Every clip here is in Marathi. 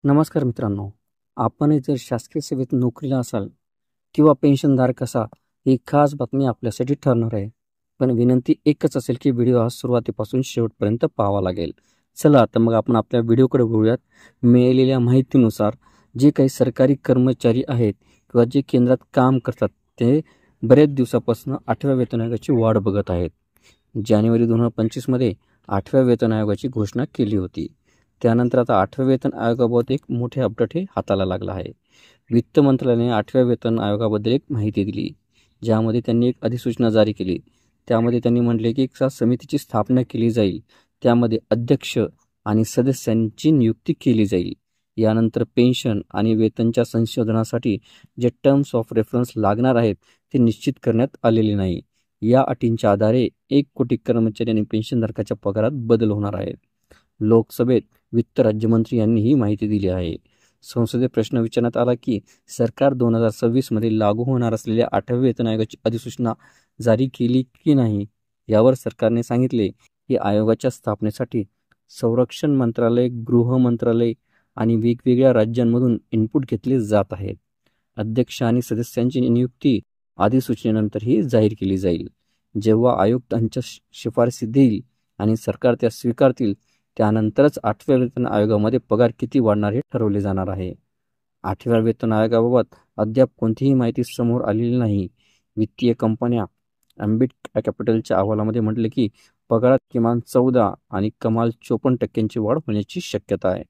नमस्कार मित्रांनो, आपण जर शासकीय सेवेत नोकरीला असाल किंवा पेन्शनधारक असाल, ही खास बातमी आपल्यासाठी ठरणार आहे. पण विनंती एकच असेल की व्हिडिओ हा सुरुवातीपासून शेवटपर्यंत पाहावा लागेल. चला तर मग आपण आपल्या व्हिडिओकडे वळूयात. मिळालेल्या माहितीनुसार जे काही सरकारी कर्मचारी आहेत किंवा जे केंद्रात काम करतात ते बरेच दिवसापासून 8व्या वेतन आयोगाची वाट बघत आहेत. जानेवारी 2025मध्ये 8व्या वेतन आयोगाची घोषणा केली होती. त्यानंतर आता 8व्या वेतन आयोगाबाबत एक मोठे अपडेट हे हाताला लागला आहे. वित्त मंत्रालयाने 8व्या वेतन आयोगाबद्दल एक माहिती दिली, ज्यामध्ये त्यांनी एक अधिसूचना जारी केली. त्यामध्ये त्यांनी म्हटले की एक समितीची स्थापना केली जाईल, त्यामध्ये अध्यक्ष आणि सदस्यांची नियुक्ती केली जाईल. यानंतर पेन्शन आणि वेतनच्या संशोधनासाठी जे टर्म्स ऑफ रेफरन्स लागणार आहेत ते निश्चित करण्यात आलेले नाही. या अटींच्या आधारे 1 कोटी कर्मचारी आणि पेन्शनधारकाच्या पगारात बदल होणार आहेत. लोकसभेत वित्त राज्यमंत्री यांनी ही माहिती दिली आहे. संसदेत प्रश्न विचारण्यात आला की सरकार 2026 मध्ये लागू होणार असलेल्या 8व्या वेतन आयोगाची अधिसूचना जारी केली की नाही. यावर सरकारने सांगितले की आयोगाच्या स्थापनेसाठी संरक्षण मंत्रालय, गृह मंत्रालय आणि वेगवेगळ्या राज्यांमधून इनपुट घेतले जात आहेत. अध्यक्ष आणि सदस्यांची नियुक्ती अधिसूचनेनंतरही जाहीर केली जाईल. जेव्हा आयोग त्यांच्या शिफारसी देईल आणि सरकार त्या स्वीकारतील, त्यानंतरच 8व्या वेतन आयोगामध्ये पगार किती वाढणार हे ठरवले जाणार आहे. 8व्या वेतन आयोगाबाबत अद्याप कोणतीही माहिती समोर आलेली नाही. वित्तीय कंपन्या अँबिट कॅपिटलच्या अहवालामध्ये म्हटले की पगारात किमान 14 आणि कमाल 54% वाढ होण्याची शक्यता आहे.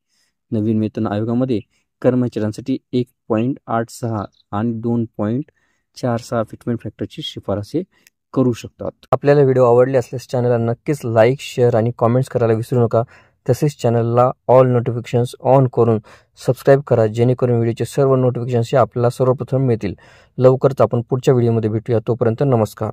नवीन वेतन आयोगामध्ये कर्मचाऱ्यांसाठी 1.86 आणि 2.46 फिटमेंट फॅक्टरची शिफारस करू शकतात. आपल्याला व्हिडिओ आवडले असल्यास चॅनलला नक्कीच लाईक, शेअर आणि कमेंट्स करायला विसरू नका. तसेच चॅनलला ऑल नोटिफिकेशन्स ऑन करून सबस्क्राईब करा, जेणेकरून व्हिडिओचे सर्व नोटिफिकेशन्स आपल्याला सर्वप्रथम मिळतील. लवकरच आपण पुढच्या व्हिडिओमध्ये भेटूया. तोपर्यंत नमस्कार.